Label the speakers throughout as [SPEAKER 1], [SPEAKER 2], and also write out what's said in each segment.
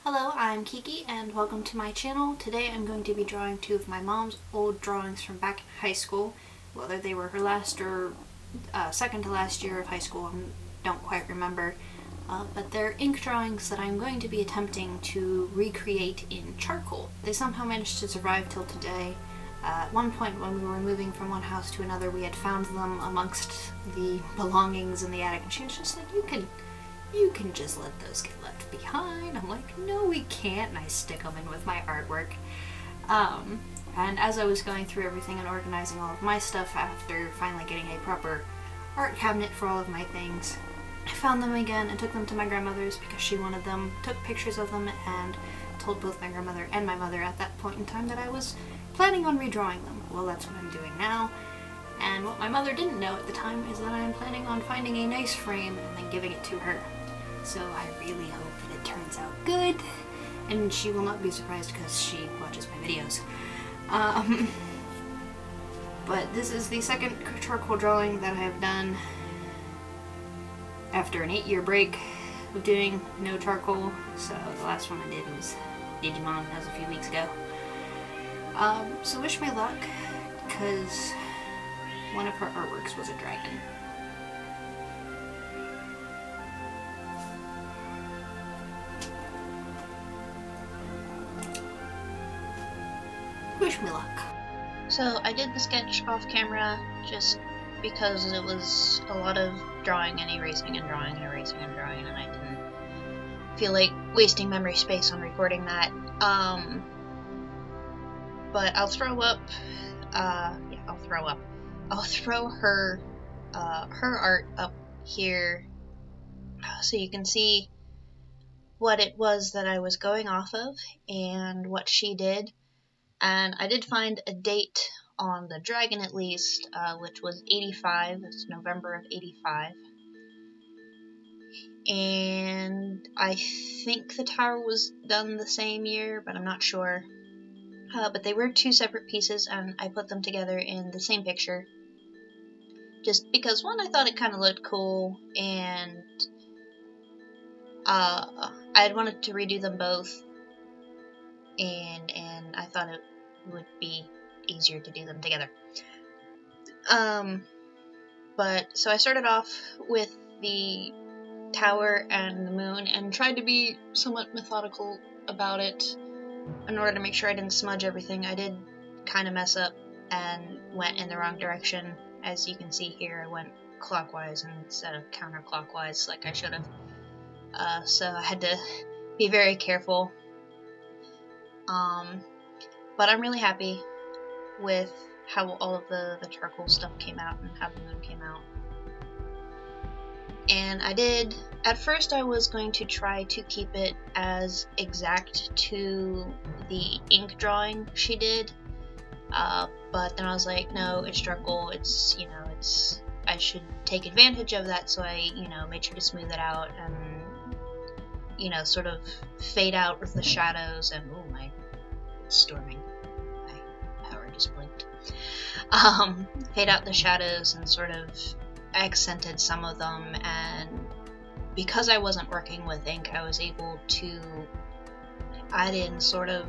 [SPEAKER 1] Hello, I'm Kiki and welcome to my channel. Today I'm going to be drawing two of my mom's old drawings from back in high school. Whether they were her last or second to last year of high school, I don't quite remember. But they're ink drawings that I'm going to be attempting to recreate in charcoal. They somehow managed to survive till today. At one point when we were moving from one house to another, we had found them amongst the belongings in the attic, and she was just like, you can just let those get left behind. I'm like, no we can't, and I stick them in with my artwork. And as I was going through everything and organizing all of my stuff after finally getting a proper art cabinet for all of my things, I found them again and took them to my grandmother's because she wanted them, took pictures of them, and told both my grandmother and my mother at that point in time that I was planning on redrawing them. Well, that's what I'm doing now. And what my mother didn't know at the time is that I am planning on finding a nice frame and then giving it to her. So I really hope that it turns out good, and she will not be surprised because she watches my videos. But this is the second charcoal drawing that I have done after an 8-year break of doing no charcoal. So the last one I did was Digimon, that was a few weeks ago. So wish me luck, because one of her artworks was a dragon. Wish me luck. So I did the sketch off camera just because it was a lot of drawing and erasing and drawing and erasing and drawing, and I didn't feel like wasting memory space on recording that. But I'll throw up, I'll throw her art up here so you can see what it was that I was going off of and what she did. And I did find a date on the dragon at least, which was 85. It's November of 85. And I think the tower was done the same year, but I'm not sure. But they were two separate pieces, and I put them together in the same picture. Just because, one, I thought it kind of looked cool, and I'd wanted to redo them both, and I thought it would be easier to do them together. But so I started off with the tower and the moon and tried to be somewhat methodical about it in order to make sure I didn't smudge everything. I did kind of mess up and went in the wrong direction. As you can see here, I went clockwise instead of counterclockwise like I should have. So I had to be very careful. But I'm really happy with how all of the charcoal stuff came out and how the moon came out. And at first I was going to try to keep it as exact to the ink drawing she did, but then I was like, no, it's charcoal, I should take advantage of that, so I, made sure to smooth it out and, sort of fade out with the shadows, and, oh my, it's storming, my power just blinked, fade out the shadows and sort of accented some of them. And because I wasn't working with ink, I was able to add in sort of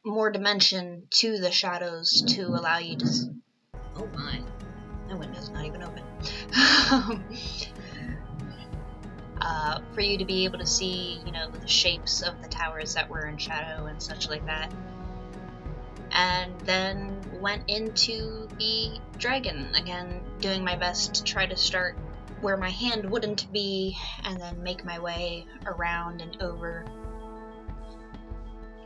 [SPEAKER 1] more dimension to the shadows to allow you to... Oh my window's not even open. For you to be able to see, the shapes of the towers that were in shadow and such like that. And then went into the dragon, again doing my best to try to start where my hand wouldn't be and then make my way around and over.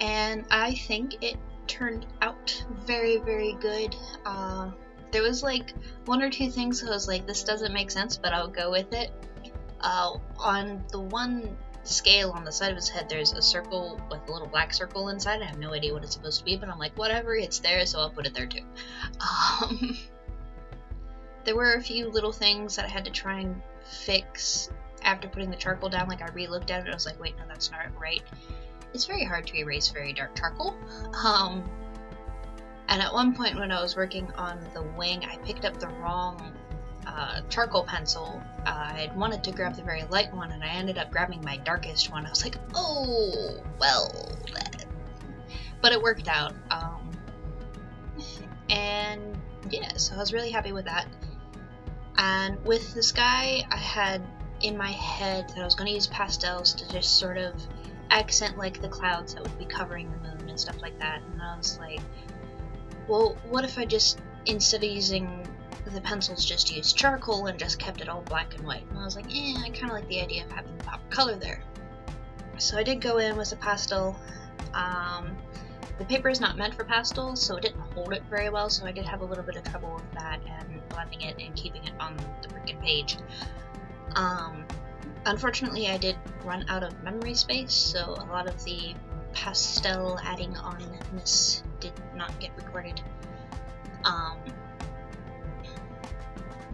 [SPEAKER 1] And I think it turned out very, very good. There was like one or two things I was like, this doesn't make sense, but I'll go with it. On the one scale on the side of his head, there's a circle with a little black circle inside. I have no idea what it's supposed to be, but I'm like, whatever, it's there, so I'll put it there too. There were a few little things that I had to try and fix after putting the charcoal down. Like, I re-looked at it and I was like, wait, no, that's not right. It's very hard to erase very dark charcoal. And at one point when I was working on the wing, I picked up the wrong
[SPEAKER 2] charcoal pencil, I wanted to grab the very light one, and I ended up grabbing my darkest one. I was like, oh, well, but it worked out. And yeah, so I was really happy with that. And with the sky, I had in my head that I was going to use pastels to just sort of accent like the clouds that would be covering the moon and stuff like that. And I was like, well, what if I just, instead of using the pencils, just used charcoal and just kept it all black and white? And I was like, I kind of like the idea of having the pop color there. So I did go in with a pastel. The paper is not meant for pastels, so it didn't hold it very well, so I did have a little bit of trouble with that and blending it and keeping it on the freaking page. Unfortunately, I did run out of memory space, so a lot of the pastel adding on-ness did not get recorded.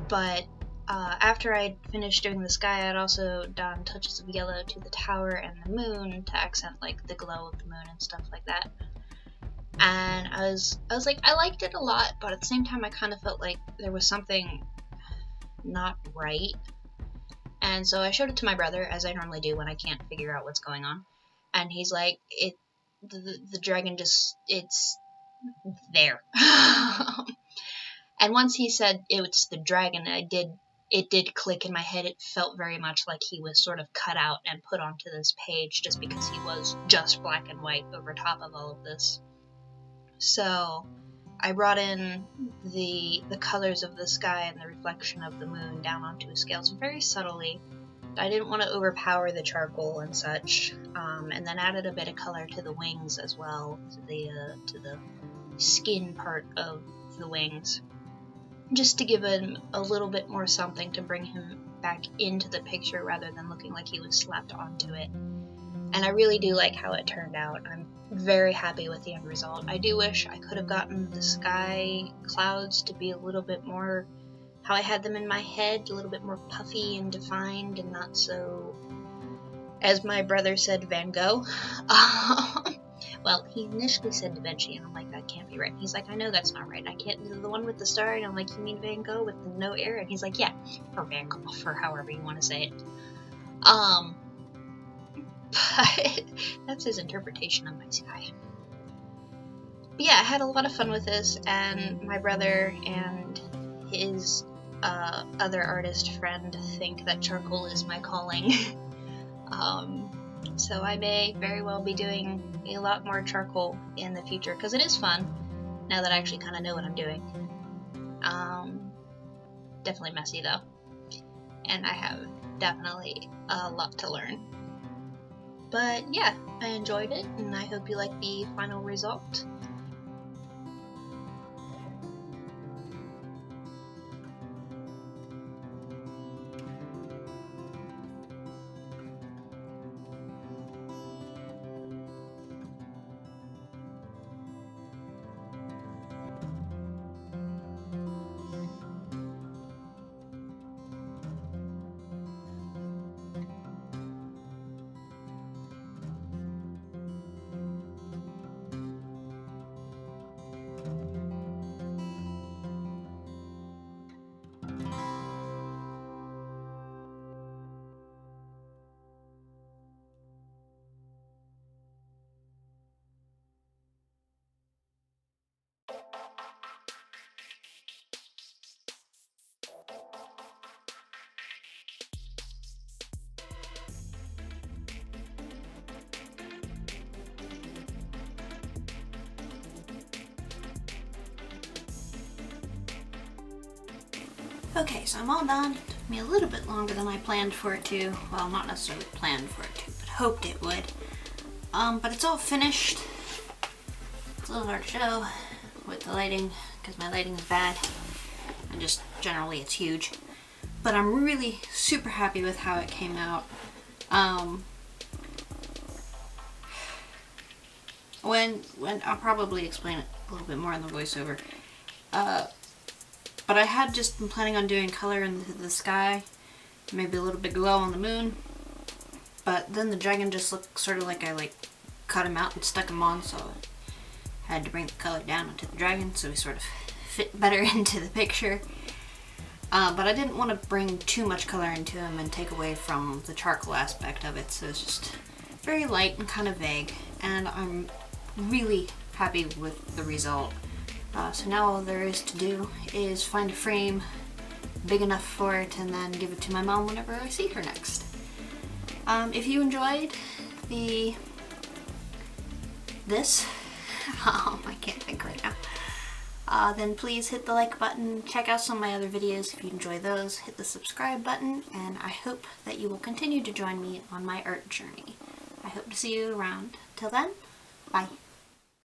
[SPEAKER 2] But after I'd finished doing the sky, I'd also done touches of yellow to the tower and the moon to accent like the glow of the moon and stuff like that. And I was like, I liked it a lot, but at the same time I kind of felt like there was something not right. And so I showed it to my brother, as I normally do when I can't figure out what's going on. And he's like, the dragon just, it's there. And once he said it's the dragon, it did click in my head. It felt very much like he was sort of cut out and put onto this page just because he was just black and white over top of all of this. So I brought in the colors of the sky and the reflection of the moon down onto a scale, so very subtly. I didn't want to overpower the charcoal and such, and then added a bit of color to the wings as well, to the skin part of the wings, just to give him a little bit more something to bring him back into the picture rather than looking like he was slapped onto it. And I really do like how it turned out. I'm very happy with the end result. I do wish I could have gotten the sky clouds to be a little bit more how I had them in my head, a little bit more puffy and defined and not so, as my brother said, Van Gogh. Well, he initially said Da Vinci, and I'm like, that can't be right. He's like, I know that's not right. I can't, the one with the star, and I'm like, you mean Van Gogh with the no air? And he's like, yeah, or Van Gogh, or however you want to say it. But that's his interpretation of my sky. But yeah, I had a lot of fun with this, and my brother and his other artist friend think that charcoal is my calling. So I may very well be doing a lot more charcoal in the future, because it is fun, now that I actually kind of know what I'm doing. Definitely messy though, and I have definitely a lot to learn. But yeah, I enjoyed it, and I hope you like the final result.
[SPEAKER 1] Okay, so I'm all done. It took me a little bit longer than I planned for it to. Well, not necessarily planned for it to, but hoped it would. But it's all finished. It's a little hard to show with the lighting, because my lighting is bad. And just generally it's huge. But I'm really super happy with how it came out. When I'll probably explain it a little bit more in the voiceover. But I had just been planning on doing color in the sky, maybe a little bit glow on the moon, but then the dragon just looked sort of like I cut him out and stuck him on, so I had to bring the color down onto the dragon so he sort of fit better into the picture. But I didn't want to bring too much color into them and take away from the charcoal aspect of it, so it's just very light and kind of vague, and I'm really happy with the result. So now all there is to do is find a frame big enough for it and then give it to my mom whenever I see her next. If you enjoyed this, I can't think right now, then please hit the like button, check out some of my other videos if you enjoy those, hit the subscribe button, and I hope that you will continue to join me on my art journey. I hope to see you around. Till then, bye.